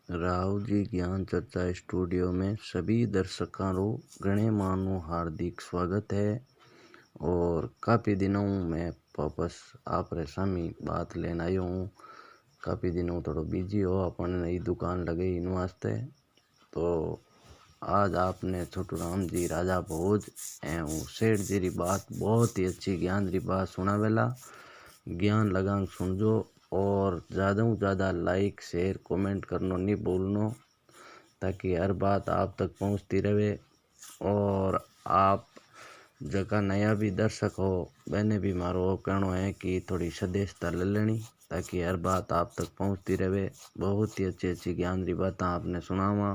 राव जी ज्ञान चर्चा स्टूडियो में सभी दर्शकों गणे मानो हार्दिक स्वागत है। और काफ़ी दिनों में वापस आप सामी बात लेने आयो हूँ। काफ़ी दिनों थोड़ा बिजी हो, अपन नई दुकान लगे इन वास्ते। तो आज आपने छोटू राम जी राजा भोज एवं सेठ जी री बात बहुत ही अच्छी ज्ञान री बात सुनावेला। ज्ञान लगान सुनजो और ज़्यादा से ज़्यादा लाइक शेयर कमेंट करना नहीं भूलना, ताकि हर बात आप तक पहुंचती रहे। और आप जगह नया भी दर्शक हो, मैंने भी मारो कहना है कि थोड़ी सदस्यता ले लेनी, ताकि हर बात आप तक पहुंचती रहे। बहुत ही अच्छी अच्छी ज्ञान की बातें आपने सुनावा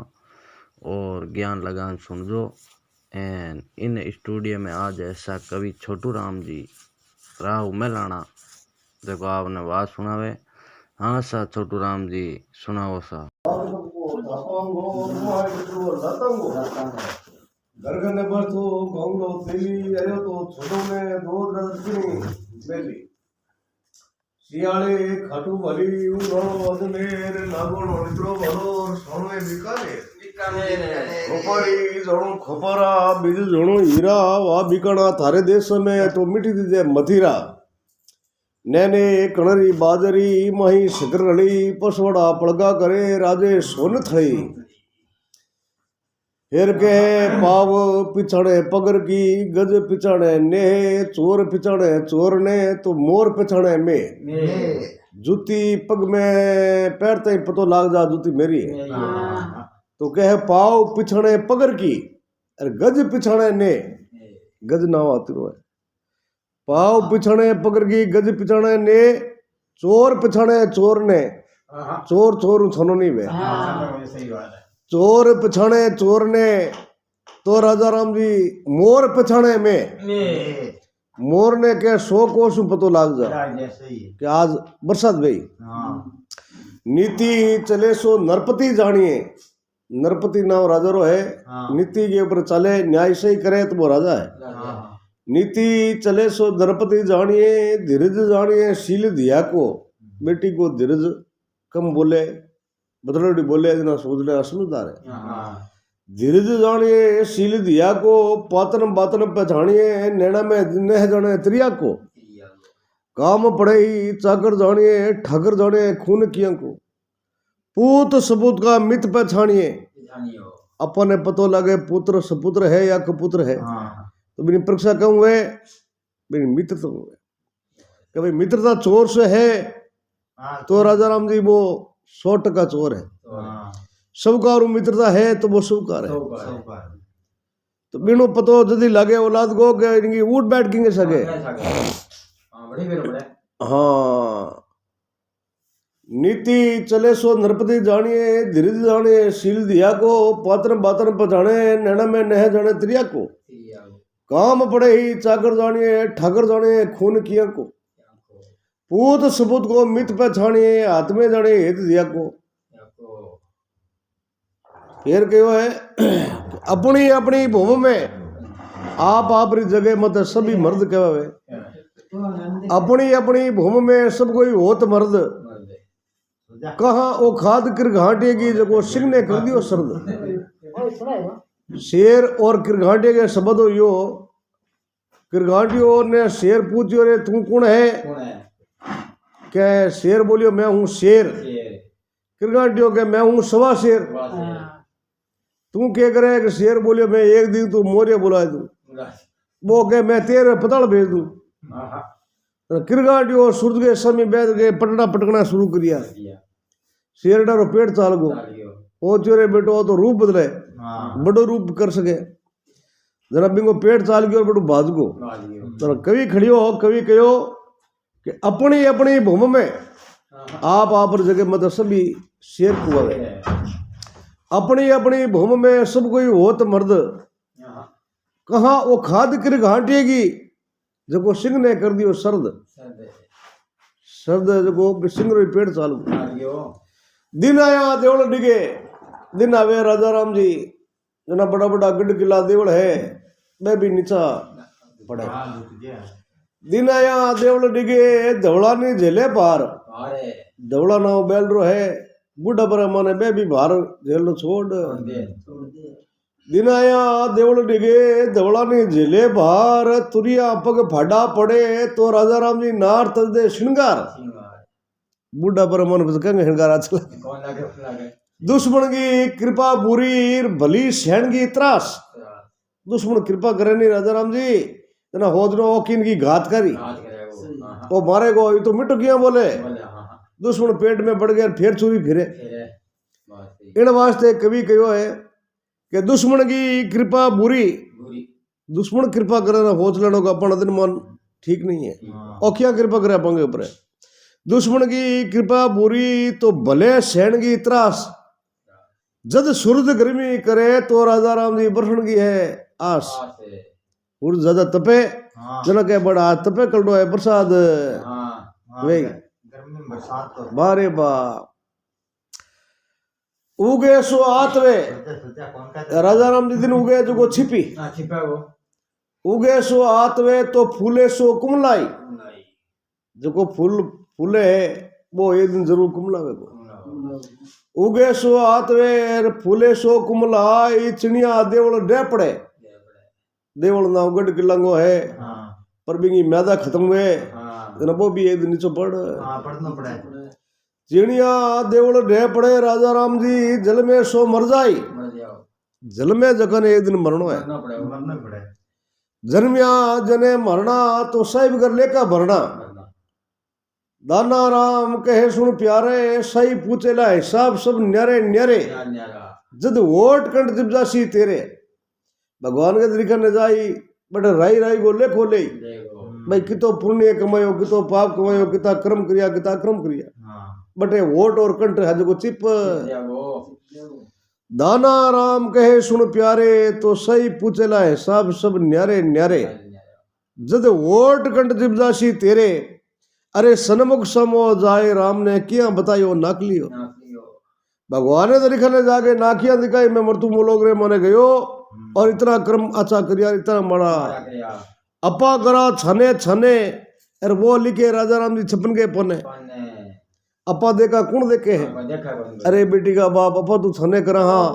और ज्ञान लगान सुनजो। एंड इन स्टूडियो में आज ऐसा कवि छोटू राम जी राव मेलाना देखो आपने बात सुनावे। हाँ सा छोटू राम जी सुनाओ सा। गरगने पर तो गंगो तेली आयो तो छोटो में दो दर्शनी बेली सियाले खाटू भली उनो अजमेर नागोनो निद्रो भलो सोनो बीकानेर खोपरी जोणो खोपरा बीज जोणो हीरा वा बीकाना थारे देश में तो मिटी दीजे मथिरा नैने कणरी बाजरी मही सिकरली पसवड़ा पड़गा करे राजे सोन थई हेर के पाव पिछाड़े पगर की गज पिछाड़े ने चोर पिछाड़े चोर ने तो मोर पिछाड़े में जूती पग में पैरते ही पतो लाग जा जूती मेरी है। तो कहे पाव पिछाड़े पगर की और गज पिछाड़े ने गज नाव आती है। पाव पिछाड़े पगर की गज पिछाड़े ने चोर पिछाड़े चोर ने चोर चोर छनो नहीं वे चोर पिछाड़े चोर ने तो राजा राम जी मोर पिछाड़े में मोर ने के 100 कोस पतो लाग जा कि आज बरसात भई। नीति चले सो नरपति जानिए, नरपति नाम राजा रो है। नीति के ऊपर चले न्याय से ही करे तो वो राजा है। नीति चले सो नरपति जानिए, धीरज जानिए शील दिया को। बेटी को धीरज कम बोले, बदलड़ी बोले ना सोचने समझदार है। धीरज जानिए शील दिया को, पातन बातन पहचानिए नैना में नह जाने त्रिया को। काम पड़े ही चाकर जानिए, ठाकर जानिए खून किया को। पूत सपूत का मित पहचानिए, अपने पतो लगे पुत्र सपुत्र है या कपुत्र है। तो मेरी परीक्षा कहूँ है मेरी मित्र तो कभी मित्रता चोर से है तो राजा राम जी वो 100% चोर है। साहूकार मित्रता है तो वो साहूकार है। तो बिनो पतो जल्दी लगे औलाद को इनकी उठ बैठ किंगे सके। हाँ नीति चले सो नरपति जानिए, धीरज जानिए शील दिया को। पात्र बातन पछाने नैना में नह जाने त्रिया को। काम पड़े ही चाकर जानिए, ठाकर जानिए खून किया को। पूत सपूत को मित पहचानिए, हाथ में जाने हित दिया को। फिर क्यों है अपनी अपनी भूमि में आप री जगह मत सभी मर्द कहवे। अपनी अपनी भूमि में सब कोई होत मर्द। कहाँ वो खाद किरघाटे की जगह सिंह ने कर दियो सर्द। शेर और किरघाटे के शब्द हो यो। किरघाटियों ने शेर पूछियो रे तू कौन है? क्या शेर बोलियो मैं हूँ शेर। किरघाटियों के मैं हूँ सवा शेर। तू क्या करे कि शेर बोलियो मैं एक दिन तू मोरिया बुला दूं। वो कहे मैं तेरे पताल भेज दूं। किरघाटियों सूरज के समय बैठ के पटना पटकना शुरू करिया। शेर डारो पेट चाल गो। ओ चोरे बेटो तो रूप बदले, बड़ो रूप कर सके। जरा बिंगो पेट चाल गयो बड़ो भाज गो। तो कवि खड़ियो कवि कहो कि अपनी अपनी भूमि में आप जगह मतलब सभी शेर कुआवे। अपनी अपनी भूमि में सब कोई होत मर्द। कहाँ वो खाद कर घाटेगी जको सिंह ने कर दियो सर्द। सर्द जको सिंह रो पेट चालू। दिन आया देवल डिगे। दिन आवे राजा राम जी जना बड़ा बड़ा गढ़ किला देवल है मैं भी नीचा पड़े। दिन आया देवल डिगे धवला ने झेले पार। धवला नाव बैल रो है बूढ़ा पर माने बे भी भार झेल छोड़ दिन आया देवल डिगे देवला ने झेले भार तुरिया पग फाड़ा पड़े तो राजा राम जी नार तज दे श्रृंगार बूढ़ा पर मन कहेंगे श्रृंगार अच्छा दुश्मन की कृपा बुरी भली सहन की त्रास दुश्मन कृपा करे नहीं राजा राम जी जना होदनो ओकिन की घात करी वो मारे गो ये तो मिट गया बोले दुश्मन पेट में बढ़ गया फिर चूरी फिरे इन वास्ते कवि कहो है कि दुश्मन की कृपा बुरी दुश्मन कृपा करे ना होच लेनो का अपन दिन मन ठीक नहीं है और क्या कृपा करे अपन के ऊपर दुश्मन की कृपा बुरी तो भले सहन की त्रास जद सूरज गर्मी करे तो राजा राम जी बरसन की है आस और ज्यादा तपे जना के बड़ा तपे कल है प्रसाद वे बारे बा उगे सो आतवे राजा राम जी दिन उगे जो को छिपी उगे सो आतवे तो फूले सो कुमलाई जो को फूले है वो एक दिन जरूर कुमलावे को उगे सो आतवे फूले सो कुमलाई चिड़िया देवल डे पड़े देवल ना उगड़ किलंगो है पर बिंगी मैदा खत्म हुए वो भी एक दिन नीचे पढ़ना पड़े चिड़िया देवल ढे पड़े राजा राम जी जल में सो मर जाई जल में जगन एक दिन मरनो है जन्मिया जने मरना तो साहिब कर लेका भरना दाना राम कहे सुन प्यारे सही पूछे ला हिसाब सब न्यारे न्यारे जद वोट कंट जिब जासी तेरे भगवान के तरीका ने जाई बट राई राई को ले खोले भाई कितो पुण्य कमायो कितो पाप कमायो किता कर्म क्रिया किता कर्म क्रिया बटे वोट और कंठ है जो चिप दाना राम कहे सुन प्यारे तो सही पूछेला हिसाब सब न्यारे न्यारे जद वोट कंठ जिब जासी तेरे अरे सनमुख समो जाए राम ने क्या बतायो नाक लियो भगवान ने तरीका ने जाके नाकिया दिखाई मैं मरतू मोलोग रे मने गयो और इतना कर्म अच्छा करिया इतना बड़ा अपा करा छने छने और वो लिखे राजा राम जी छपन के पने अपा देखा कौन देखे है अरे बेटी का बाप अपा तू छने करा हाँ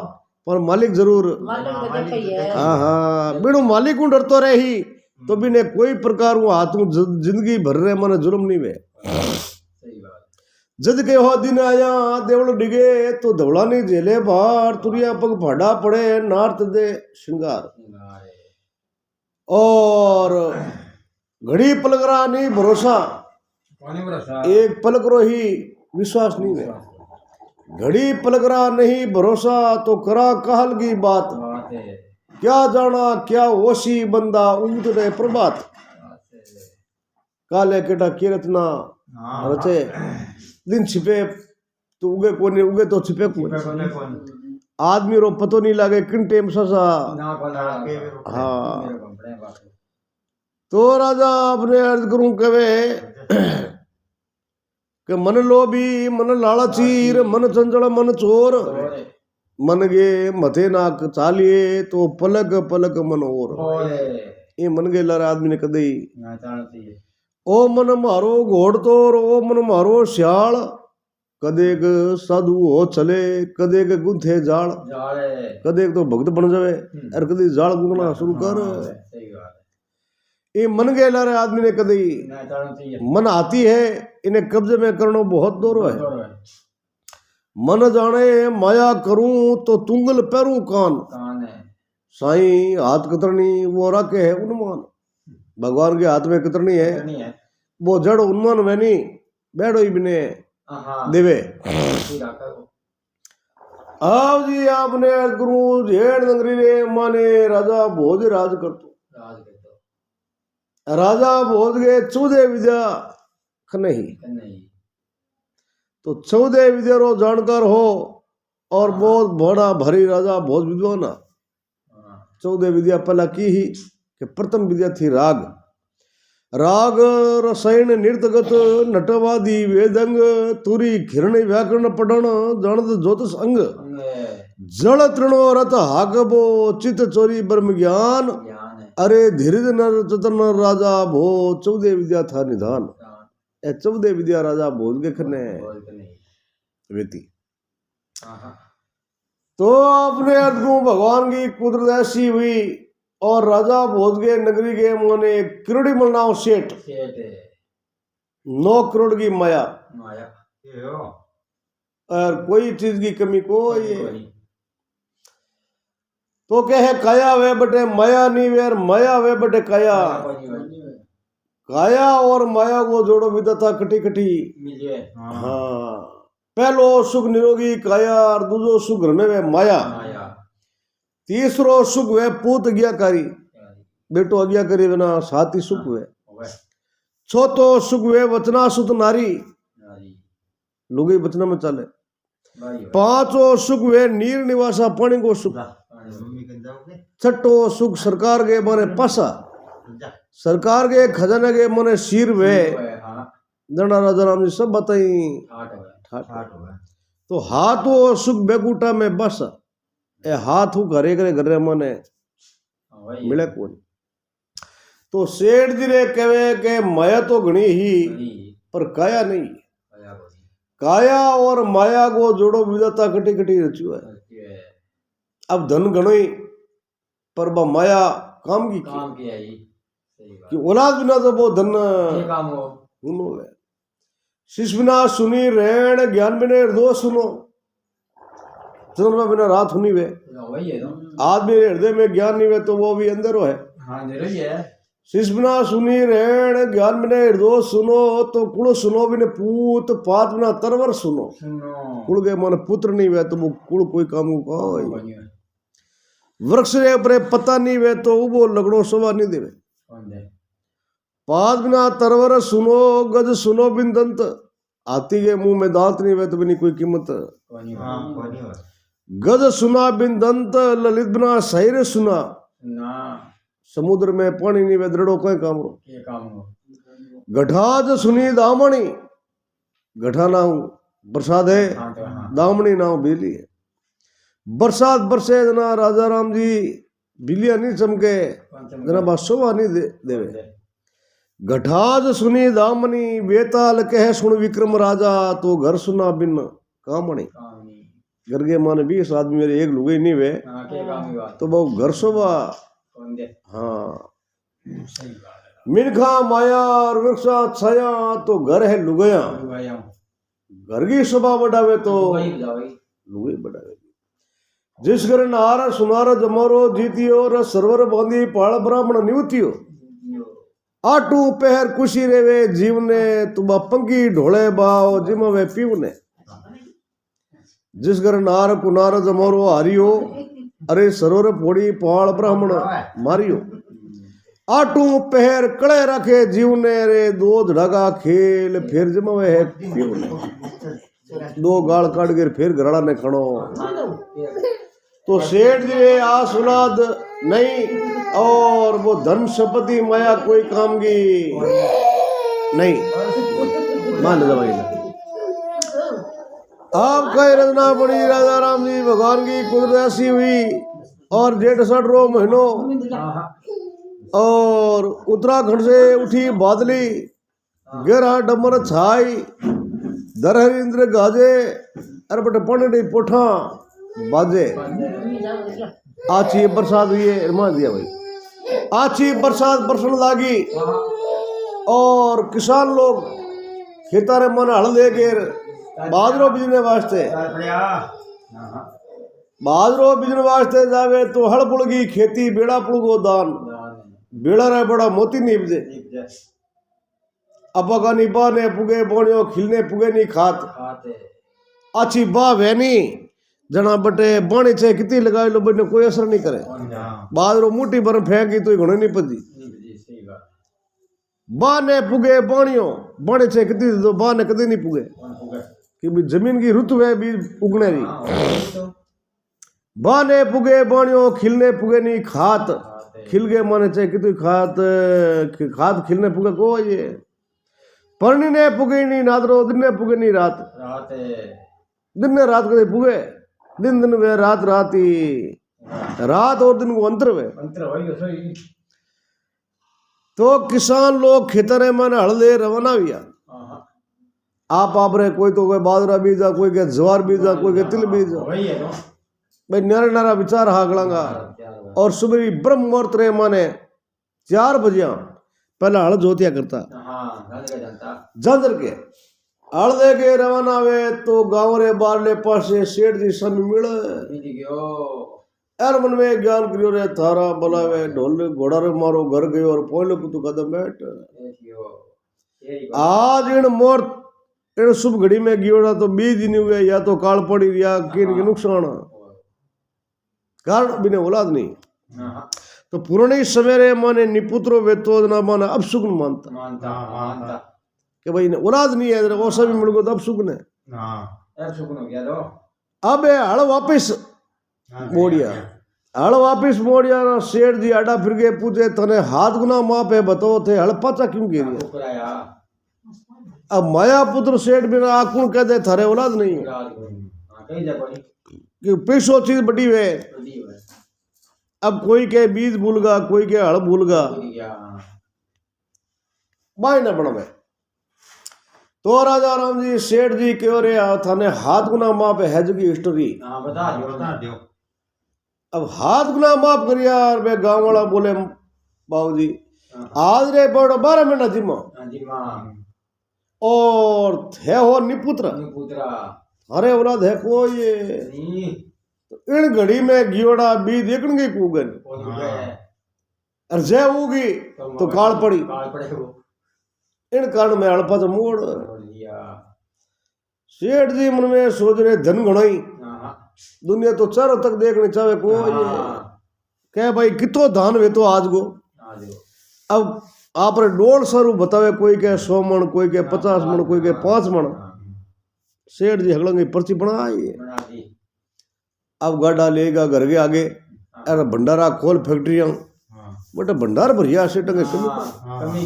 पर मालिक जरूर हाँ हाँ बिनु मालिक को डरतो रही तो भी ने कोई प्रकार वो हाथ जिंदगी भर रहे मन जुल्म नहीं वे जद के हो दिन आया देवल डिगे तो धवला नहीं झेले बाहर तुरिया पग फाड़ा पड़े नार्थ दे श्रृंगार और घड़ी पलकरा नहीं भरोसा एक पलक रो ही विश्वास नहीं है घड़ी पलकरा नहीं भरोसा तो करा कहल की बात क्या जाना क्या होशी बंदा ऊँट रहे प्रभात काले केटा किरतना रचे दिन छिपे तो उगे कोने उगे तो छिपे कोने आदमी रो पतो नहीं लागे किन टेम ससा हाँ तो राजा अपने अर्ज करूं कवे कि मन लोभी मन लालचीर मन चंचल मन चोर मन गे मथे नाक चालिए तो पलक पलक मन और ये मन गे लारे आदमी ने कदे ओ मन मारो घोड़ तोर ओ मन मारो श्याल कदेक साधु हो चले कदेक गुंथे जाल कदेक तो भक्त बन जावे और कदे जाल गुंदना शुरू कर ये मन गे लारे आदमी ने कदे मन आती है इन्हें कब्जे में करना बहुत दूर है मन जाने माया करूं तो तुंगल पैरूं कान साईं हाथ कतरनी वो रखे है उन्मान भगवान के हाथ में कतरनी है वो जड़ उन्मान में नहीं बैठो ही बिने देवे आप जी आपने गुरु झेड़ नगरी रे माने राजा भोज राज करतो राजा भोज गए 14 विद्या नहीं तो 14 विद्या रो जानकार हो और बहुत बड़ा भरी राजा बहुत विद्वान 14 विद्या पहला की ही कि प्रथम विद्या थी राग राग रसायन नृत्यगत नटवादी वेदंग तुरी खिरण व्याकरण पढ़न जानत ज्योतिष अंग जल तृणो रथ हाकबो चित चोरी ब्रह्म ज्ञान अरे धीरज नर चतन राजा भो 14 विद्या था निधान 14 विद्या राजा भोज के खने वेती तो अपने अर्थ को भगवान की कुदरत ऐसी हुई और राजा भोज गए नगरी के मोने किरोड़ी मलनाओ सेठ 9 करोड़ की माया और कोई चीज की कमी को ये तो कहे काया वे बटे माया नहीं वे माया वे बटे काया काया और माया को जोड़ो विदता कटी कटी हाँ पहलो सुख निरोगी काया और दूसरो सुख घर में वे माया तीसरो सुख वे पूत अज्ञाकारी बेटो अज्ञाकारी बिना साथी सुख वे चौथो सुख वे वचना सुत नारी लुगी वचना में चले पांचो सुख वे नीर निवासा पानी को सुख छठो सुख सरकार के माने पासा सरकार के खजाने के माने शीर वे दंडा राजा राम जी सब बताई तो हाथ वो सुख बेगूटा में बस ए हाथ हूँ घरे घरे घरे माने मिले कौन तो सेठ जी रे कहे के माया तो घनी ही पर काया नहीं काया और माया को जोड़ो विधाता कटी कटी रचू है अब धन गणोई पर बा माया काम की कि औलाद बिना तो वो धन है शिष्य बिना सुनी रेण ज्ञान बिना हृदय सुनो चंद्रमा बिना रात हुनी वे आदमी हृदय में ज्ञान नहीं वे तो वो भी अंदर है शिष्य बिना सुनी रेण ज्ञान बिना हृदय सुनो तो कुल सुनो बिना पूत पात बिना तरवर सुनो कुल के मन पुत्र नहीं वे तो वो कुल कोई काम को वृक्ष रे ऊपर पता नहीं वे तो वो लगड़ो शोभा नहीं देवे पात बिना तरवर सुनो गज सुनो बिन दंत हाथी के मुंह में दांत नहीं वे तो बिनी कोई कीमत गज सुना बिन दंत ललित बिना शहर सुना समुद्र में पानी नहीं वे दृढ़ो कोई काम रो गठाज सुनी दामणी गठा ना बरसात है दामणी ना बिजली है बरसात बरसे जना राजा राम जी बिलिया नहीं चमके जना बात शोभा नहीं देवे गठाज सुनी दामनी बेताल कह सुन विक्रम राजा तो घर सुना बिन कामणी घर के माने 20 आदमी मेरे एक लुगे नहीं वे तो वो घर शोभा हाँ मिनखा माया और वृक्षा छाया तो घर है लुगया घर की शोभा बढ़ावे तो लुगे बढ़ावे जिस घर नार सुनार जमारो जीतियो र सरवर बांधी पाल ब्राह्मण निवतियो आटू पहर खुशी रेवे जीवने तुबा पंकी ढोले बाओ जिम वे पीवने जिस घर नार कुनार जमोरो हारियो अरे सरोवर फोड़ी पाल ब्राह्मण मारियो आटू पहर कड़े रखे जीवने रे दूध ढगा खेल फिर जिम वे है पीवने 2 गाल काट के फिर घराड़ा ने खड़ो तो सेठ जी आस औलाद नहीं और वो धन संपत्ति माया कोई काम की नहीं मान लो भाई आपका रचना पड़ी राजा राम जी भगवान की कुदरत ऐसी हुई और जेठ 60 महीनों और उत्तराखंड से उठी बादली गहरा डमर छाई दरहर इंद्र गाजे अरबट पंडी पोठा बाजे आछी बरसात हुई है मान दिया भाई आछी बरसात बरसन लागी और किसान लोग खेतारे मन हल दे के बाजरो बिजने वास्ते जावे तो हल पुड़गी खेती बेड़ा पुड़गो दान बेड़ा रे बड़ा मोती निपजे अपा निपा ने पुगे बोनियो खिलने पुगे नहीं खात अच्छी बाह वैनी जना बटे बाणी छे कितनी लगाई लो बने कोई असर नहीं करे बाजरो मोटी पर फेंकी तो घणे नहीं पजी बाह ने पुगे बाणियो बाणी छे कितनी तो बाह ने कदी नहीं पुगे कि भी जमीन की रुत है भी उगने रही बाह ने पुगे बाणियो खिलने पुगे नहीं खात खिल गए माने चाहे कितनी खात खिलने पुगे को ये परनी ने पुगे नहीं नादरो दिन ने पुगे नहीं रात दिन ने रात कदे पुगे दिन दिन वे रात रात ही रात और दिन को अंतर वे तो किसान लोग खेतरे मन हल दे रवाना हुआ आप रे कोई तो कोई बाजरा बीजा, कोई के ज्वार बीजा, कोई के तिल बीजा, वही है तो भाई नारा नारा विचार हागलांगा। और सुबह ब्रह्म मुहूर्त रे माने 4 बजे पहला हल जोतिया करता झांझर के हल दे के रवाना वे तो गाँव रे बारले पासे सेठ जी समय मिले यार मन में ज्ञान करियो रे थारा बोलावे ढोल घोड़ा रे मारो घर गयो और पोलो को तू कदम बैठ आज इन मुहूर्त इन शुभ घड़ी में गियोड़ा तो बीज ही नहीं हुए या तो काल पड़ी या किन के नुकसान कारण बिना औलाद नहीं तो पुराने सवेरे माने निपुत्रो वेतो ना माने अब सुख मानता कि भाई औलाद नहीं है वो सब मिल गो तो अब सुख ने अब हल वापिस मोड़िया हल वापिस मोड़िया ना शेर जी आडा फिर के पूछे तने हाथ गुना माँ पे बताओ थे हल पाचा क्यों गिर अब माया पुत्र सेठ बिना आकुन कह दे थारे औलाद नहीं कि पैसो चीज बड़ी वे अब कोई के बीज भूलगा कोई के हल भूलगा बाई न बन में तो राजा राम जी सेठ जी क्यों रे थाने हाथ गुना माप है की स्टोरी बता दियो अब हाथ गुना माफ करिया वे गांव वाला बोले बाबू जी आज रे बड़ 12 महीना जिम्मा और थे हो निपुत्र अरे औलाद है कोई इन घड़ी में गियोड़ा बीज एकन गई कूगन और जय होगी तो काल पड़ी इन कारण में अड़पा तो मोड़ सेठ जी मन में सोच रहे धन घणाई दुनिया तो चारों तक देखने चाहे कोई कह भाई कितो धान वे तो आज गो अब आप डोल सरू बतावे कोई के 100 मन कोई के 50 मन कोई के 5 मन सेठ जी हगलंगी पर्ची बनाई अब गाड़ा लेगा घर के आगे अरे भंडारा खोल फैक्ट्रियां बटे भंडार भरिया सेठ के कमी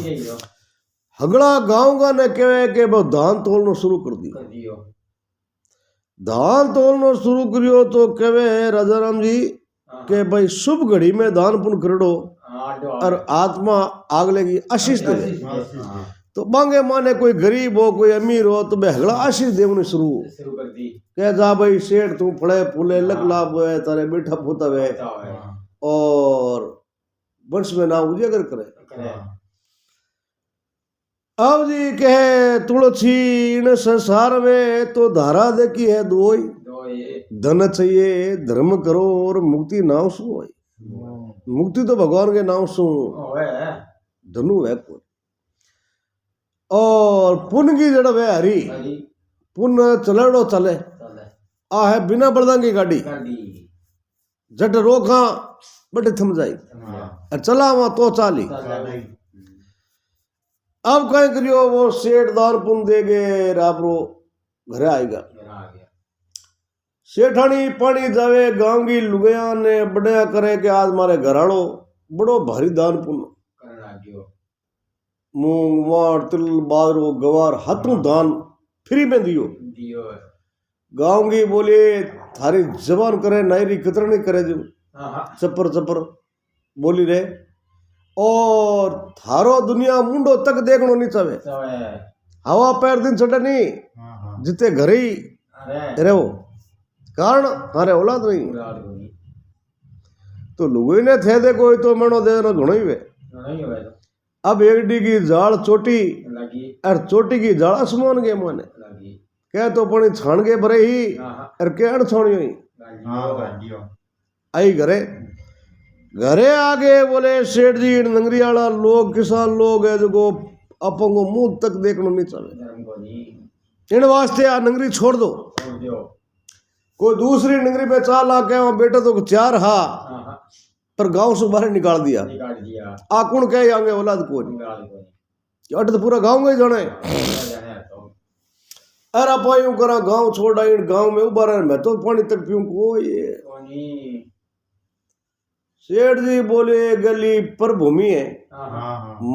हगड़ा गांव का ने कहे के धान तोलना शुरू कर दियो धान तोलना शुरू करियो तो कहे राजा राम जी के भाई शुभ घड़ी में दान पुण्य करड़ो और आत्मा आगले की आशीष दे तो बांगे माने कोई गरीब हो कोई अमीर हो तो बे हगड़ा आशीष देवने शुरू कर दी कह जा भाई सेठ तू फड़े फूले लग लाभ है तारे बैठा पोता है और वंश में ना उजागर करे अब जी कहे तुलसी इन संसार में तो धारा देखी है दोई धन चाहिए धर्म करो और मुक्ति नाव सु हो मुक्ति तो भगवान के नाम सु धनु है कोई और पुण्य की जड़ है हरी पुण्य चलेड़ो चले आ है बिना बलदां की गाड़ी जट रोका बटे थम जाई चला वहां तो चाली अब कहीं करियो वो सेठ दान पुण्य देगे रापरो घरे आएगा सेठानी पानी जावे गांव की लुगाया ने बड़या करे कि आज मारे घराड़ो बड़ो भारी दान पुण्य मूंग मार तिल बाजरो गवार हाथों दान फ्री में दियो गांव की बोले थारी जबान करे नायरी कतरनी करे जो चपर चपर बोली रे और थारो दुनिया मुंडो तक देखनो नहीं चाहे हवा पैर दिन चढ़े नहीं जिते घरे ही रहो कारण हारे औलाद नहीं तो लुगोई ने थे दे कोई तो मनो देना घणो ही वे अब एक डी की जाल चोटी और चोटी की जाल आसमान के माने कह तो पानी छान के भरे ही और के अण छोड़ी हुई आई घरे घरे आगे बोले सेठ जी नंगरी वाला लोग किसान लोग है जो अपन को मुंह तक देखना नहीं चाहे इन वास्ते आ नंगरी छोड़ दो कोई दूसरी नंगरी पे चाल आके वहां बेटा तो 4 हा पर गांव से बाहर निकाल दिया आ कौन कहे आगे औलाद को अट तो पूरा गांव में जाना है अरे आप यूं करा गांव छोड़ आई गांव में उबा रहे मैं तो पानी तक पीऊं कोई सेठ जी बोले गली पर भूमि है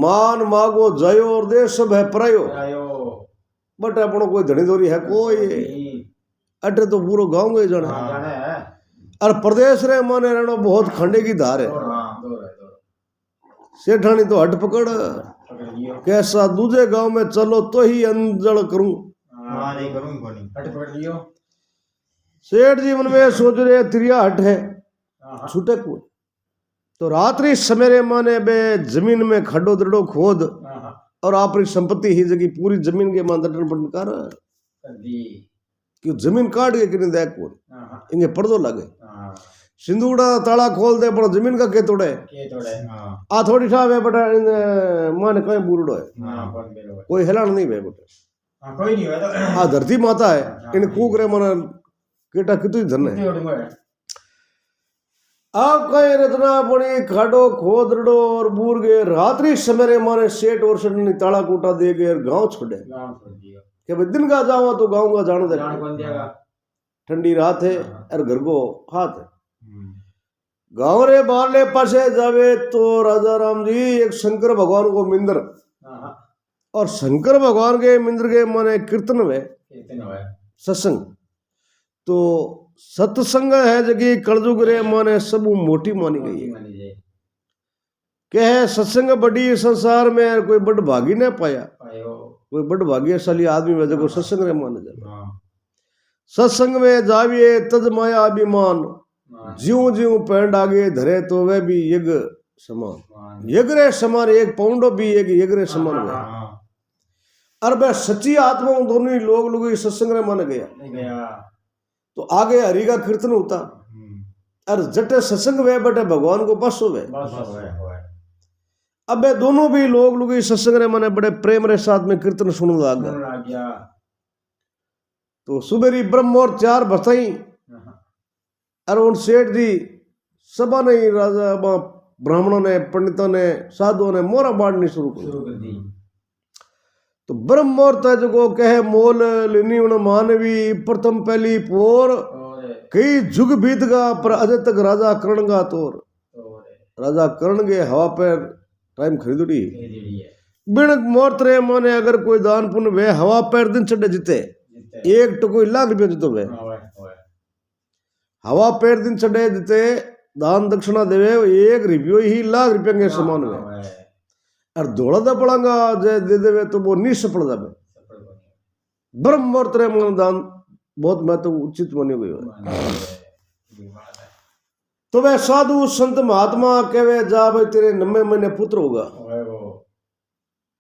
मान मांगो जायो और दे सब है परायो बट अपनो कोई धनी धोरी है कोई अटे तो पूरा गांव में जाना और प्रदेश रे माने रहना बहुत खंडे की धार है सेठानी तो हट पकड़ कैसा दूजे गांव में चलो तो ही अंजल करूं हाँ नहीं करूँ कोनी हट पकड़ लियो सेठ जी मन में सोच रहे त्रिया हट है हाँ छूटे को तो रात्रि सवेरे माने बे जमीन में खड्डो दड़ो खोद हाँ और अपनी संपत्ति ही जगह पूरी जमीन के मान दटन पटन कर कर दी कि जमीन काट के किने देख को हाँ इनके पर्दो लगे हाँ सिंदूड़ा ताला खोल दे पर जमीन का के तोड़े के तोड़े हाँ आ थोड़ी ठा वे बटा माने कहीं बूढ़ो है हाँ कौन बेरो कोई हिलान नहीं वे बटे हाँ कोई नहीं है तो आ धरती माता है इन कुकरे मन केटा कितु धन है कितने उड़ूंगा अब कहीं रचना पड़ी खाडो खोदड़ो और बूर गए रात्रि सवेरे माने सेठ और सटनी ताला कूटा दे गए गांव छोड़े गांव छोड़ दियो कि भाई दिन का जावा तो गाँव का जान दे जान कौन देगा ठंडी रात है और घर को हाथ है गाँव रे बारले पासे जावे तो राजा राम जी एक शंकर भगवान को मिंदर हाँ और शंकर भगवान के मिंदर के माने कीर्तन में कितने हुए सत्संग तो सत्संग है जगह कलजुग रे माने सब मोटी मानी गई है मानी जाए कहे सत्संग बड़ी संसार में कोई बड़ भागी ने पाया पायो कोई बड़ भाग्यशाली आदमी वजह को सत्संग रे माने जाए हाँ सत्संग में जाविए तज माया अभिमान हाँ ज्यों ज्यों पैंड आगे धरे तो वह भी यज्ञ समान यज्ञ रे समान एक पौंडो भी एक यज्ञ रे समान है हाँ और वह सच्ची आत्मा दोनों ही लोग सत्संग रे मान गया गया तो आगे हरि का कीर्तन होता और जटे सत्संग वे बटे भगवान को पास हुए बस हुए अब वे दोनों भी लोग सत्संग रे माने बड़े प्रेम रे साथ में कीर्तन सुनने लग गए सुन लग गया तो सुबेरी ब्रह्म और चार बसाई और उन सेठ जी सबा ने राजा ब्राह्मणों ने पंडितों ने साधुओं ने मोरा बांटनी शुरू कर दी तो ब्रह्म और तेज को कहे मोल लिनी उन मानवी प्रथम पहली पोर और कई जुग बीत गा पर अजय तक राजा कर्ण गा तोर और राजा कर्ण के हवा पर टाइम खरीदड़ी ये दीदी है बिन मोर्त रे माने अगर कोई दान पुण्य वे हवा पैर दिन चढ़े जीते जितने एक तो कोई लाख रुपया जीतो वे हुए हवा पैर दिन चढ़े जीते दान दक्षिणा देवे एक रुपयो ही लाख रुपया के समान हुए और दौड़ा दा पड़ांगा जे दे देवे तो वो निसफल जावे ब्रह्म मुहूर्त रे मन दान बहुत महत्व उचित मानी हुई है तो वह साधु संत महात्मा कहवे जा भाई तेरे 90 महीने पुत्र होगा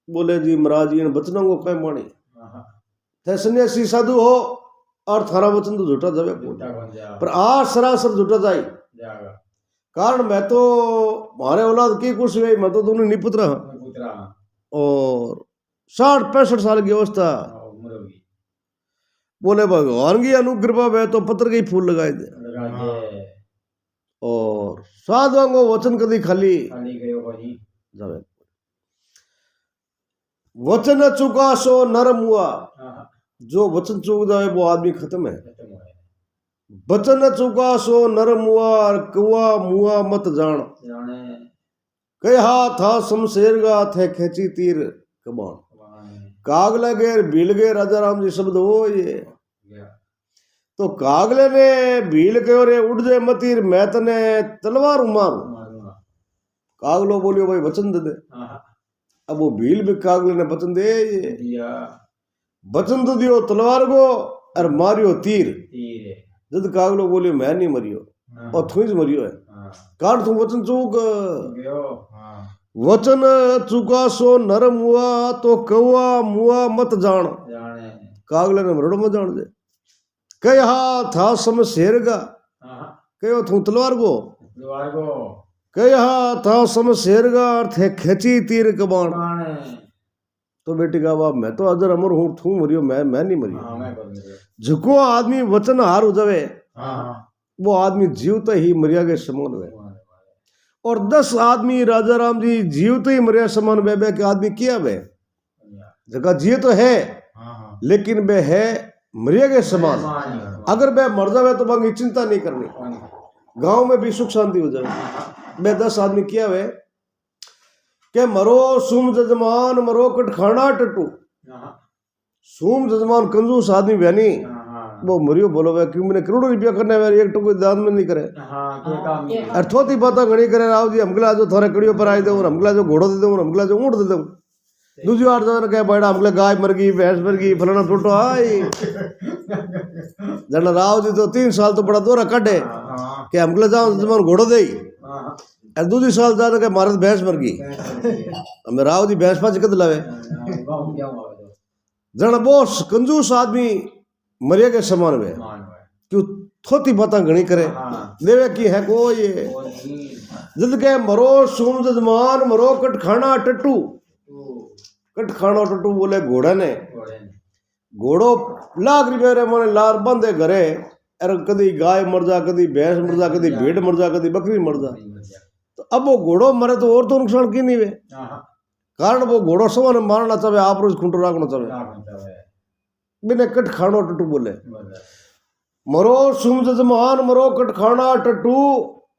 बोले जी महाराज जी इन वचनों को कहीं मानी थे सन्यासी साधु हो और थारा वचन तो झूठा जावे पर आज सरासर झूठा जाए कारण मैं तो हमारे औलाद की कुछ हुई मैं तो दोनों नहीं पुत्र और 60-65 साल की अवस्था बोले भगवान की अनुकृपा में तो पत्र के फूल लगाए दे और साधुओं को वचन कभी खाली जावे वचन चुका सो नरम हुआ जो वचन चूक जाए वो आदमी खत्म है वचन चुका सो नरम हुआ और कुआ मुआ मत जान कहा था शमशेर गा थे खेची तीर कबान काग लगे भील गए राजा राम जी शब्द हो ये तो कागले ने भील के रे उड़ जाए मतीर मैं तने तलवार मारू कागलो बोलियो भाई वचन दे दे अब वो भील भी कागले ने वचन दे ये वचन तो दियो तलवार को और मारियो तीर जद कागलो बोलियो मैं नहीं मरियो और थुईज मरियो है काट तू वचन चूक वचन चुका सो नरम हुआ तो कौआ मुआ मत जान कागले ने मरड़ मत जान दे कहा था शमशेर का कहो तू तलवार को कहा था शमशेर का अर्थ है खेची तीर कबान तो बेटी का बाप मैं तो अजर अमर हूँ तू मरियो मैं नहीं मरियो झुको आदमी वचन हार हो जावे वो आदमी जीवत ही मरिया के समान हुए और 10 आदमी राजा राम जी जीवत ही मरिया समान वे के आदमी किया वे जगह जिये तो है लेकिन वे है मरिया के समान अगर वे मर जावे तो बाकी चिंता नहीं करनी गांव में भी सुख शांति हो जाए वे 10 आदमी किया वे के मरो सुम जजमान मरो कटखाना टटू सुम जजमान कंजूस आदमी बहनी वो मरियो बोलो वे क्यों मैंने करोड़ों रुपया करने वे एक टुकड़ी दान में नहीं करे और थोती बात घड़ी करे राव जी हमगला जो थोड़े कड़ियों पर आए दे हमगला जो घोड़ो दे दे हमगला जो ऊँट दे दे दूसरी बार जाने कहे बड़ा हमले गाय मर गई भैंस मर गई फलाना टूटो आई जन राव जी तो 3 साल तो बड़ा दोरा कटे हाँ कि हमले जाओ तुम घोड़ो दे हाँ और दूसरी साल जाने के मारे भैंस मर गई हमें राव जी भैंस पाच कद लावे गाँव क्या हुआ तो जन बोस कंजूस आदमी मरिया के समान वे मान हुआ क्यों थोती बात घनी करे हाँ देवे की है को ये वो नहीं जद के मरो सुम जजमान मरो कट खाना टट्टू तो कट खाना टट्टू बोले घोड़ा ने घोड़े ने घोड़ो लाख रुपये रे मोने लार बंदे घरे अरे कदी गाय मर जा कदी भैंस मर जा कदी भेड़ मर जा कदी बकरी मर जा नहीं मर गया तो अब वो घोड़ो मरे तो और तो नुकसान की नहीं वे हाँ कारण वो घोड़ो समान मारना चाहे आप रोज खुंटो राखना चाहे क्या बनता है बिना कट खानो टट्टू बोले बोला मरो सुम जजमान मरो कट खाना टट्टू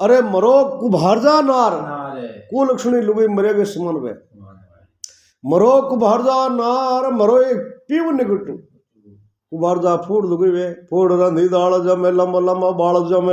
अरे मरो कुभारजा नार नारे को लक्ष्मी लुगई मरे के समान वे मान हुआ मरो कुभारजा नार मरो एक पीव निकटू कुभारजा फूड लुगई वे फूड रंधी दाल जमे लम्बा लम्बा बाल जमे